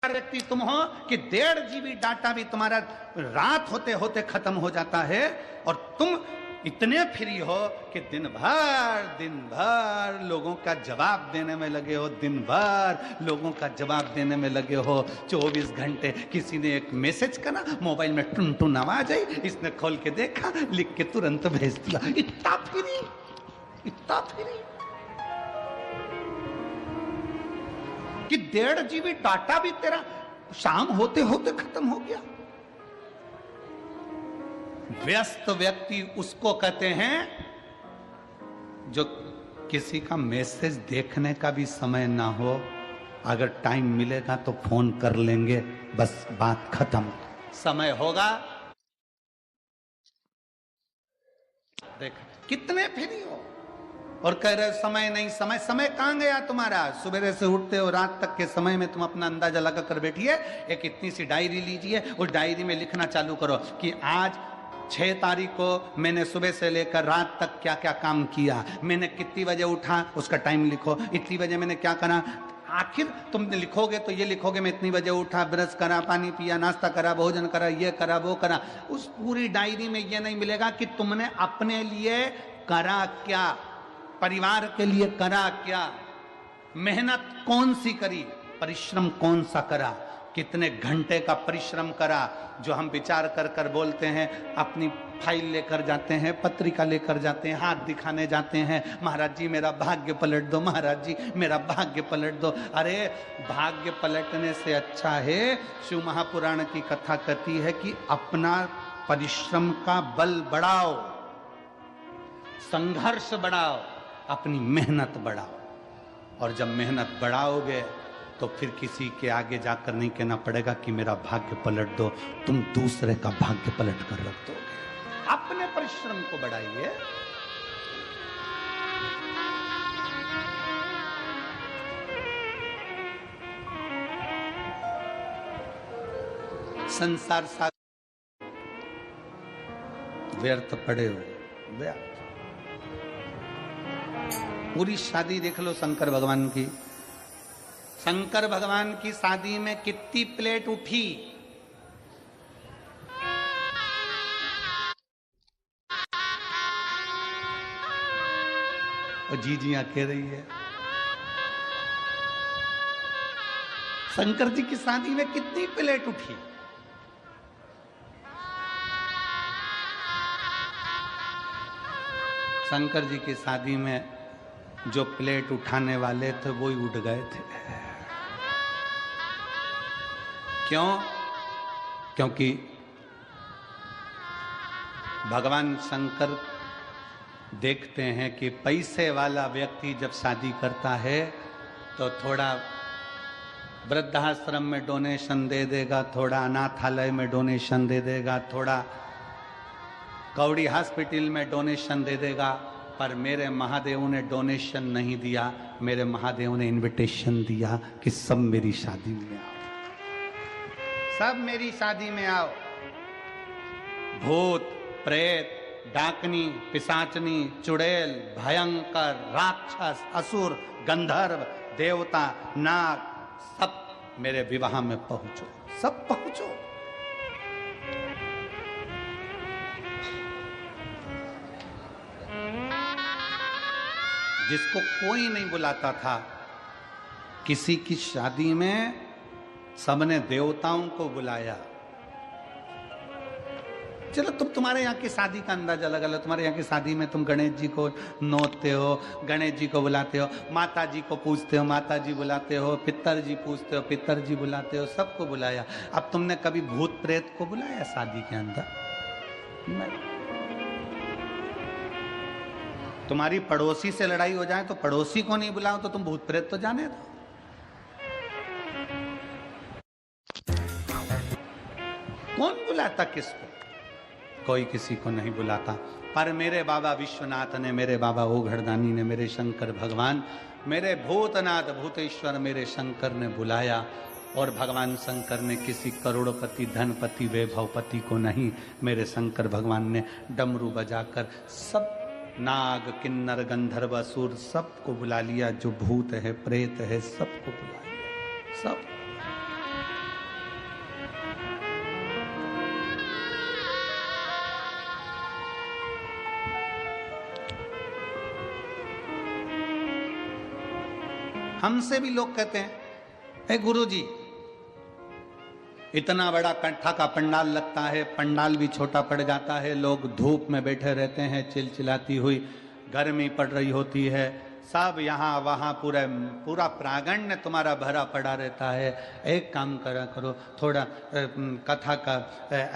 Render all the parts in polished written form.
व्यक्ति तुम हो कि 1.5 GB डाटा भी तुम्हारा रात होते होते खत्म हो जाता है और तुम इतने फ्री हो कि दिन भर लोगों का जवाब देने में लगे हो, दिन भर लोगों का जवाब देने में लगे हो। 24 घंटे किसी ने एक मैसेज करा, मोबाइल में टुन टुन आवाज आई, इसने खोल के देखा, लिख के तुरंत भेज दिया। इतना फ्री कि 1.5 GB डाटा भी तेरा शाम होते होते खत्म हो गया। व्यस्त व्यक्ति उसको कहते हैं जो किसी का मैसेज देखने का भी समय ना हो, अगर टाइम मिलेगा तो फोन कर लेंगे, बस बात खत्म। समय होगा, देख कितने फ्री हो और कह रहे समय नहीं, समय कहां गया तुम्हारा? सुबह से उठते हो रात तक के समय में तुम अपना अंदाजा लगा कर बैठिए। एक इतनी सी डायरी लीजिए, उस डायरी में लिखना चालू करो कि आज 6 तारीख को मैंने सुबह से लेकर रात तक क्या क्या काम किया, मैंने कितनी बजे उठा उसका टाइम लिखो, इतनी बजे मैंने क्या करा। आखिर तुम लिखोगे तो ये लिखोगे मैं इतनी बजे उठा, ब्रश करा, पानी पिया, नाश्ता करा, भोजन करा, ये करा, वो करा। उस पूरी डायरी में ये नहीं मिलेगा कि तुमने अपने लिए करा क्या, परिवार के लिए करा क्या, मेहनत कौन सी करी, परिश्रम कौन सा करा, कितने घंटे का परिश्रम करा। जो हम विचार कर कर बोलते हैं, अपनी फाइल लेकर जाते हैं, पत्रिका लेकर जाते हैं, हाथ दिखाने जाते हैं, महाराज जी मेरा भाग्य पलट दो, महाराज जी मेरा भाग्य पलट दो। अरे भाग्य पलटने से अच्छा है, शिव महापुराण की कथा कहती है कि अपना परिश्रम का बल बढ़ाओ, संघर्ष बढ़ाओ, अपनी मेहनत बढ़ाओ। और जब मेहनत बढ़ाओगे तो फिर किसी के आगे जाकर नहीं कहना पड़ेगा कि मेरा भाग्य पलट दो, तुम दूसरे का भाग्य पलट कर रख दोगे। अपने परिश्रम को बढ़ाइए। संसार सागर व्यर्थ पड़े हो, व्यर्थ। पूरी शादी देख लो शंकर भगवान की, शंकर भगवान की शादी में कितनी प्लेट उठी, और जीजियां कह रही है। शंकर जी की शादी में कितनी प्लेट उठी, शंकर जी की शादी में जो प्लेट उठाने वाले थे वो ही उठ गए थे। क्यों? क्योंकि भगवान शंकर देखते हैं कि पैसे वाला व्यक्ति जब शादी करता है तो थोड़ा वृद्धाश्रम में डोनेशन दे देगा, थोड़ा अनाथालय में डोनेशन दे देगा, थोड़ा कौड़ी हॉस्पिटल में डोनेशन दे देगा। पर मेरे महादेव ने डोनेशन नहीं दिया, मेरे महादेव ने इनविटेशन दिया कि सब मेरी शादी में आओ, सब मेरी शादी में आओ। भूत, प्रेत, डाकनी, पिशाचनी, चुड़ैल, भयंकर, राक्षस, असुर, गंधर्व, देवता, नाग, सब मेरे विवाह में पहुंचो, सब पहुंचो। जिसको कोई नहीं बुलाता था, किसी की शादी में सबने देवताओं को बुलाया। चलो तुम्हारे यहाँ की शादी का अंदाजा लगा लो। तुम्हारे यहाँ की शादी में तुम गणेश जी को नोचते हो, गणेश जी को बुलाते हो, माता जी को पूजते हो, माता जी बुलाते हो, पितर जी पूजते हो, पितर जी बुलाते हो, सबको बुलाया। अब तुमने कभी भूत प्रेत को बुलाया शादी के अंदर? नहीं। तुम्हारी पड़ोसी से लड़ाई हो जाए तो पड़ोसी को नहीं बुलाओ तो तुम भूत प्रेत तो जाने दो। कौन बुलाता किसको? कोई किसी को नहीं बुलाता। पर मेरे बाबा विश्वनाथ ने, मेरे बाबा ओघड़दानी ने, मेरे शंकर भगवान, मेरे भूतनाथ भूतेश्वर मेरे शंकर ने बुलाया। और भगवान शंकर ने किसी करोड़पति, धनपति, वैभवपति को नहीं, मेरे शंकर भगवान ने डमरू बजाकर सब नाग, किन्नर, गंधर्व, असुर सबको बुला लिया। जो भूत है, प्रेत है, सबको बुला लिया, सब। हमसे भी लोग कहते हैं, ए गुरुजी, इतना बड़ा कंठा का पंडाल लगता है, पंडाल भी छोटा पड़ जाता है, लोग धूप में बैठे रहते हैं, चिलचिलाती हुई गर्मी पड़ रही होती है, सब यहाँ वहाँ पूरा प्रांगण तुम्हारा भरा पड़ा रहता है। एक काम करा करो, थोड़ा कथा का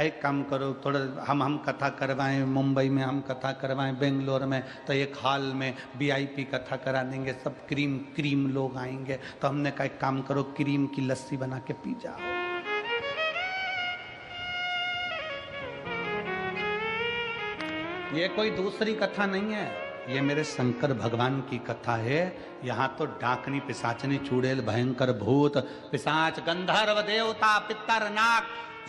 एक काम करो, थोड़ा हम कथा करवाएं, मुंबई में हम कथा करवाएं, बेंगलोर में तो एक हॉल में VIP कथा करा देंगे, सब क्रीम लोग आएंगे। तो हमने कहा एक काम करो, क्रीम की लस्सी बना के पी जाओ। ये कोई दूसरी कथा नहीं है, ये मेरे शंकर भगवान की कथा है। यहाँ तो डाकनी, पिशाचनी, चुड़ैल, भयंकर भूत, पिशाच, गंधर्व, देवता, पितर, नाग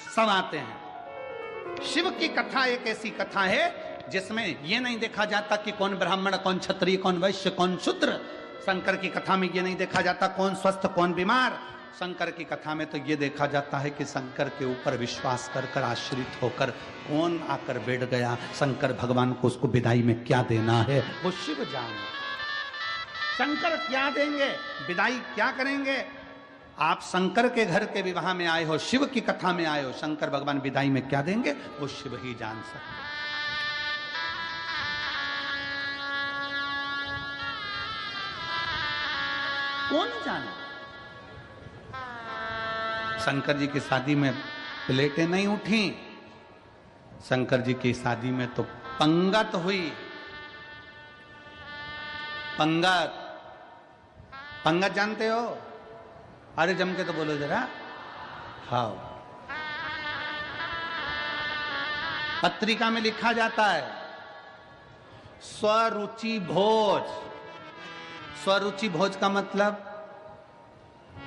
सब आते हैं। शिव की कथा एक ऐसी कथा है जिसमें ये नहीं देखा जाता कि कौन ब्राह्मण, कौन क्षत्रिय, कौन वैश्य, कौन शूद्र। शंकर की कथा में ये नहीं देखा जाता कौन स्वस्थ कौन बीमार। शंकर की कथा में तो ये देखा जाता है कि शंकर के ऊपर विश्वास कर आश्रित होकर कौन आकर बैठ गया, शंकर भगवान को उसको विदाई में क्या देना है वो शिव जाने। शंकर क्या देंगे, विदाई क्या करेंगे। आप शंकर के घर के विवाह में आए हो, शिव की कथा में आए हो, शंकर भगवान विदाई में क्या देंगे वो शिव ही जान सकते। कौन जाने। शंकर जी की शादी में प्लेटें नहीं उठी, शंकर जी की शादी में तो पंगत हुई। पंगत जानते हो? अरे जम के तो बोलो जरा। हाँ, पत्रिका में लिखा जाता है स्वरुचि भोज। स्वरुचि भोज का मतलब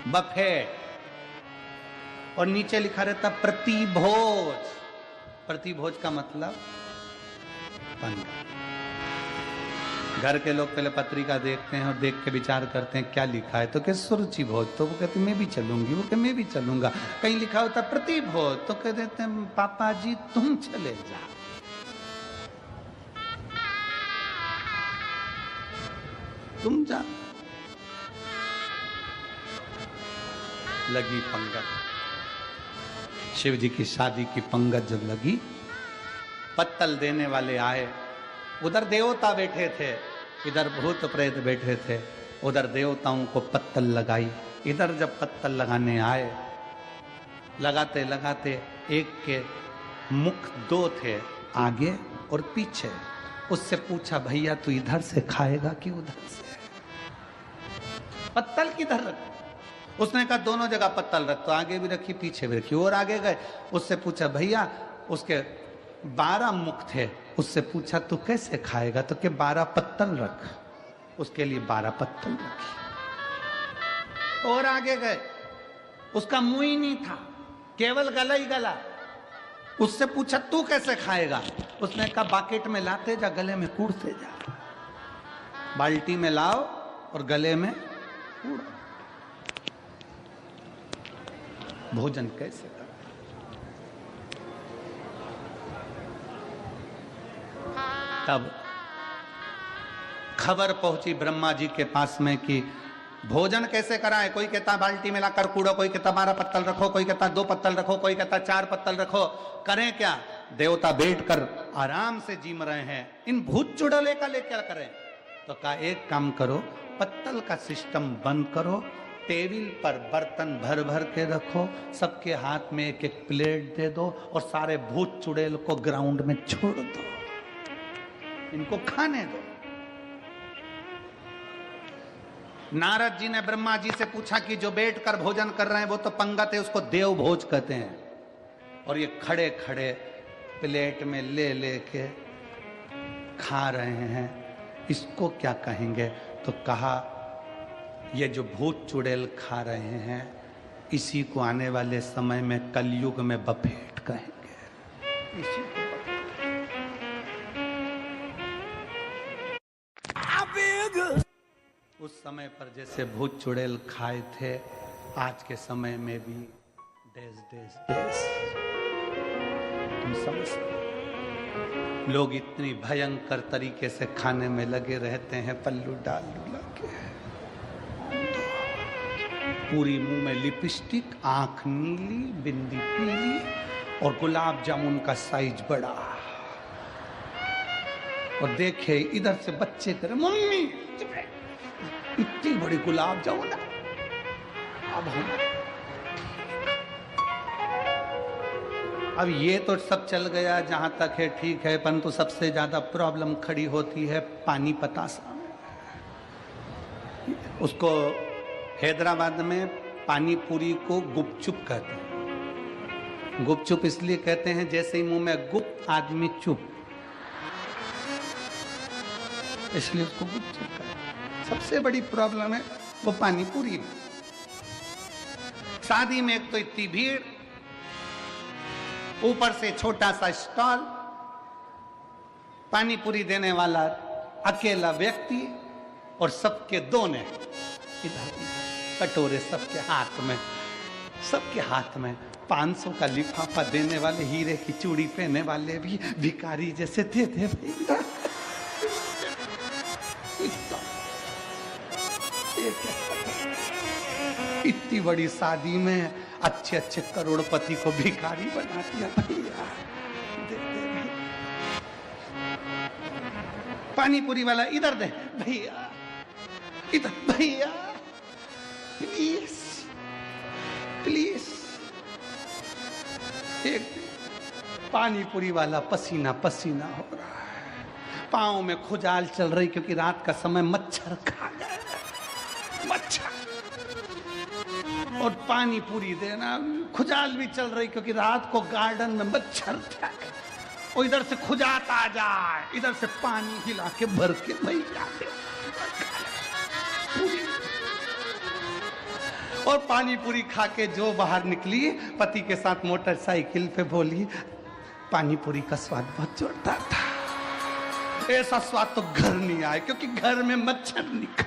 बफेट, और नीचे लिखा रहता प्रतिभोज। प्रतिभोज का मतलब पंगत। घर के लोग पहले पत्रिका देखते हैं और देख के विचार करते हैं क्या लिखा है, तो कहते सुरुचि भोज, तो वो कहते मैं भी चलूंगी, वो कहते मैं भी चलूंगा। कहीं लिखा होता प्रतिभोज, तो कह देते हैं पापा जी तुम चले जाओ। तुम जा। लगी पंगत, शिव जी की शादी की पंगत जब लगी, पत्तल देने वाले आए। उधर देवता बैठे थे, इधर भूत प्रेत बैठे थे। उधर देवताओं को पत्तल लगाई, इधर जब पत्तल लगाने आए, लगाते लगाते एक के मुख दो थे, आगे और पीछे। उससे पूछा भैया तू इधर से खाएगा कि उधर से? पत्तल किधर रख? उसने कहा दोनों जगह पत्तल रख। तो आगे भी रखी पीछे भी रखी, और आगे गए। उससे पूछा भैया, उसके 12 मुख थे, उससे पूछा तू कैसे खाएगा? तो के 12 पत्तल रख। उसके लिए 12 पत्तल रखी। और आगे गए, उसका मुंह ही नहीं था, केवल गला ही गला। उससे पूछा तू कैसे खाएगा? उसने कहा बाकेट में लाते जा, गले में कूड़ते जा। बाल्टी में लाओ और गले में कूड़ो। भोजन कैसे कर? तब खबर पहुंची ब्रह्मा जी के पास में कि भोजन कैसे कराए। कोई कहता बाल्टी में लाकर कूड़ो, कोई कहता 12 पत्तल रखो, कोई कहता 2 पत्तल रखो, कोई कहता 4 पत्तल रखो। करें क्या? देवता बैठकर आराम से जीम रहे हैं, इन भूत चुड़ैले का ले क्या करें? तो कहा एक काम करो, पत्तल का सिस्टम बंद करो, टेबल पर बर्तन भर भर के रखो, सबके हाथ में एक एक प्लेट दे दो और सारे भूत चुड़ैल को ग्राउंड में छोड़ दो, इनको खाने दो। नारद जी ने ब्रह्मा जी से पूछा कि जो बैठकर भोजन कर रहे हैं वो तो पंगत है, उसको देव भोज कहते हैं। और ये खड़े खड़े प्लेट में ले लेके खा रहे हैं, इसको क्या कहेंगे? तो कहा ये जो भूत चुड़ैल खा रहे हैं, इसी को आने वाले समय में कलयुग में बफेट कहेंगे। इसी को उस समय पर जैसे भूत चुड़ैल खाए थे, आज के समय में भी देश देश देश तुम समझ सकते। लोग इतनी भयंकर तरीके से खाने में लगे रहते हैं, पल्लू डाल डुला के। पूरी मुंह में लिपस्टिक, आंख नीली, बिंदी पीली और गुलाब जामुन का साइज बड़ा। और देखे इधर से बच्चे करे मम्मी इतनी बड़ी गुलाब जामुन। अब ये तो सब चल गया, जहां तक है ठीक है, परंतु सबसे ज्यादा प्रॉब्लम खड़ी होती है पानी पतासा में। उसको हैदराबाद में पानी पूरी को गुपचुप कहते हैं। गुपचुप इसलिए कहते हैं जैसे ही मुंह में गुप आदमी चुप, इसलिए उसको गुपचुप कहते हैं। सबसे बड़ी प्रॉब्लम है वो पानी पूरी में। शादी में एक तो इतनी भीड़, ऊपर से छोटा सा स्टॉल, पानी पूरी देने वाला अकेला व्यक्ति और सबके दोने कटोरे सबके हाथ में 500 का लिफाफा देने वाले, हीरे की चूड़ी पहने वाले भी भिखारी जैसे थे भैया। इतनी बड़ी शादी में अच्छे अच्छे करोड़पति को भिखारी बना दिया भैया। पानी पूरी वाला इधर दे भैया, इधर भैया, प्लीज प्लीज। एक पानी पूरी वाला पसीना पसीना हो रहा है, पाँव में खुजाल चल रही क्योंकि रात का समय मच्छर खा गए, मच्छर। और पानी पूरी देना, खुजाल भी चल रही क्योंकि रात को गार्डन में मच्छर था। और इधर से खुजात आ जाए, इधर से पानी हिला के भर के भैया। और पानी पूरी खा के जो बाहर निकली, पति के साथ मोटरसाइकिल पे बोली पानी पूरी का स्वाद बहुत जोरदार था, ऐसा स्वाद तो घर नहीं आए क्योंकि घर में मच्छर निकल।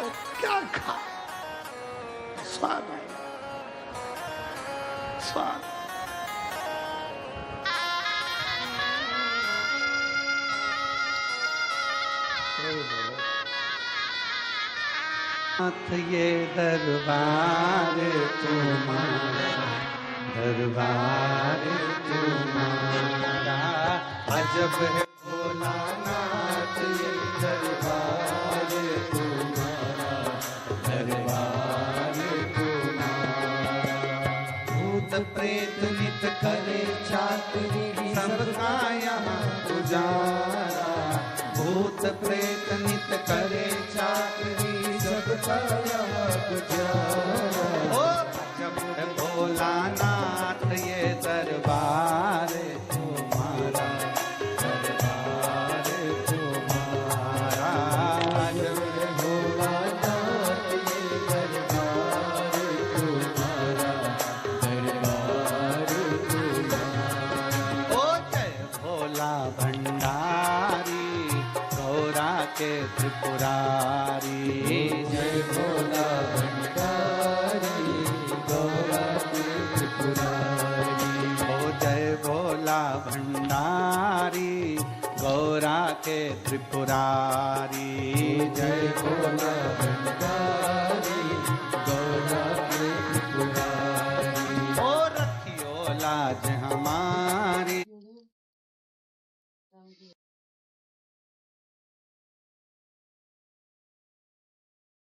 और क्या खा स्वाद है, स्वाद। ये दरबार तुम्हारा, दरबार तुम्हारा अजब है भोलानाथ, ये दरबार तुम्हारा, दरबार तुम्हारा। भूत प्रेत नित करे चाकरी, सबका यहाँ उजारा। भूत प्रेत नित करे चाकरी, भोलानाथ ये दरबार तुम्हारा, दरबार तुम्हारा। भोलानाथ ये दरबार तुम्हारा, दरबार तुम्हारा। ओ जय भोला भंडारी, गौरा के त्रिपुरारी। जय भोला भंडारी, गौरा के त्रिपुरारी। ओ जय भोला भंडारी, गौरा के त्रिपुरारी। जय भोला भंडारी, गौरा के त्रिपुरारी। ओ रखियो लाज हमारी।